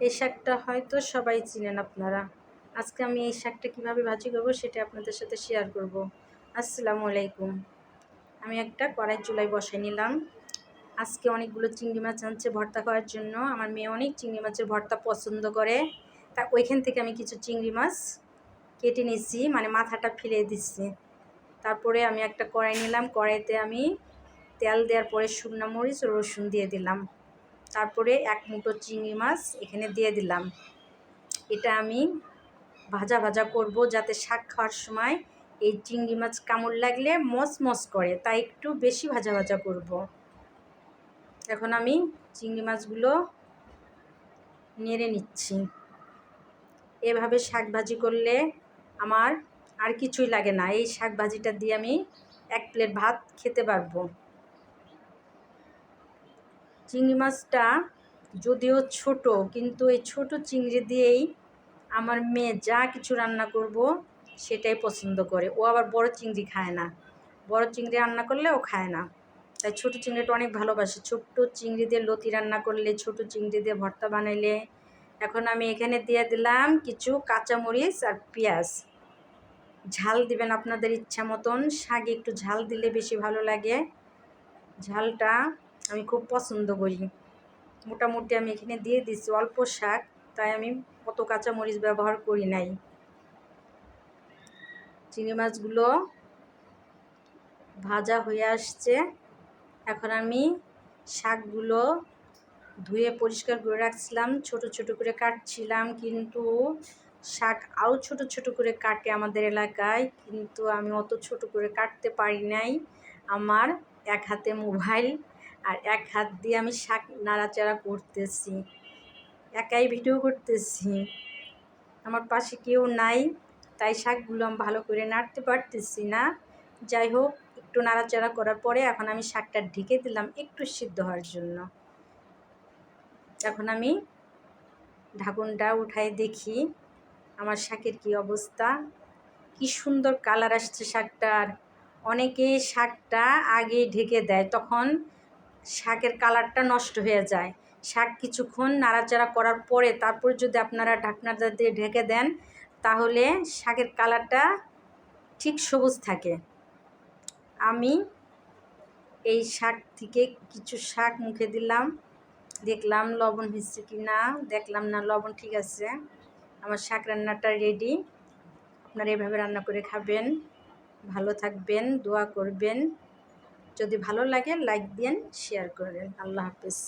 এই শাকটা হয়তো সবাই চিনেন আপনারা। আজকে আমি এই শাকটা কীভাবে ভাজি করব সেটা আপনাদের সাথে শেয়ার করব। আসসালামু আলাইকুম। আমি একটা কড়াই চুলায় বসাই নিলাম। আজকে অনেকগুলো চিংড়ি মাছ আনছে ভর্তা করার জন্য। আমার মেয়ে অনেক চিংড়ি মাছের ভর্তা পছন্দ করে, তা ওইখান থেকে আমি কিছু চিংড়ি মাছ কেটে নিচ্ছি, মানে মাথাটা ফেলে দিচ্ছি। তারপরে আমি একটা কড়াই নিলাম, কড়াইতে আমি তেল দেওয়ার পরে শুকনো মরিচ ও রসুন দিয়ে দিলাম। তারপরে এক মুঠো চিংড়ি মাছ এখানে দিয়ে দিলাম। এটা আমি ভাজা ভাজা করব, যাতে শাক খাওয়ার সময় এই চিংড়ি মাছ কামড় লাগলে মচমচ করে, তাই একটু বেশি ভাজা ভাজা করব। এখন আমি চিংড়ি মাছগুলো নেড়ে নিচ্ছি। এভাবে শাক ভাজি করলে আমার আর কিছুই লাগে না। এই শাক ভাজিটা দিয়ে আমি এক প্লেট ভাত খেতে পারবো। চিংড়ি মাছটা যদিও ছোট, কিন্তু এই ছোট চিংড়ি দিয়েই আমার মেয়ে যা কিছু রান্না করব সেটাই পছন্দ করে। ও আবার বড় চিংড়ি খায় না, বড় চিংড়ি রান্না করলে ও খায় না, তাই ছোট চিংড়িটা অনেক ভালোবাসে। ছোট্ট চিংড়ি দিয়ে লতি রান্না করলে, ছোট চিংড়ি দিয়ে ভর্তা বানাইলে। এখন আমি এখানে দিয়ে দিলাম কিছু কাঁচামরিচ আর পেঁয়াজ। ঝাল দিবেন আপনাদের ইচ্ছা মতন, শাকে একটু ঝাল দিলে বেশি ভালো লাগে। ঝালটা আমি খুব পছন্দ করি। মোটামুটি আমি এখানে দিয়ে দিচ্ছি অল্প শাক, তাই আমি অত কাঁচামরিচ ব্যবহার করি নাই। চিংড়ি মাছগুলো ভাজা হয়ে আসছে। এখন আমি শাকগুলো ধুয়ে পরিষ্কার করে রাখছিলাম, ছোট ছোট করে কাটছিলাম, কিন্তু শাক আরও ছোট ছোট করে কাটে আমাদের এলাকায়, কিন্তু আমি অত ছোট করে কাটতে পারি নাই। আমার এক হাতে মোবাইল আর এক হাত দিয়ে আমি শাক নাড়াচাড়া করতেছি, একাই ভিডিও করতেছি, আমার পাশে কেউ নাই, তাই শাকগুলো আমি ভালো করে নাড়তে পারতেছি না। যাই হোক, একটু নাড়াচাড়া করার পরে এখন আমি শাকটা ঢেকে দিলাম একটু সিদ্ধ হওয়ার জন্য। এখন আমি ঢাকনটা উঠাই দেখি আমার শাকের কি অবস্থা। কি সুন্দর কালার আসছে শাকটার। অনেকে শাকটা আগে ঢেকে দেয়, তখন শাকের কালারটা নষ্ট হয়ে যায়। শাক কিছুক্ষণ নাড়াচাড়া করার পরে তারপর যদি আপনারা ঢাকনাটা দিয়ে ঢেকে দেন, তাহলে শাকের কালারটা ঠিক সবুজ থাকে। আমি এই শাক থেকে কিছু শাক মুখে দিলাম, দেখলাম লবণ হয়েছে কি না, দেখলাম না, লবণ ঠিক আছে। আমার শাক রান্নাটা রেডি। আপনারা এভাবে রান্না করে খাবেন, ভালো থাকবেন, দোয়া করবেন। যদি ভালো লাগে লাইক দিন, শেয়ার করেন। আল্লাহ হাফেজ।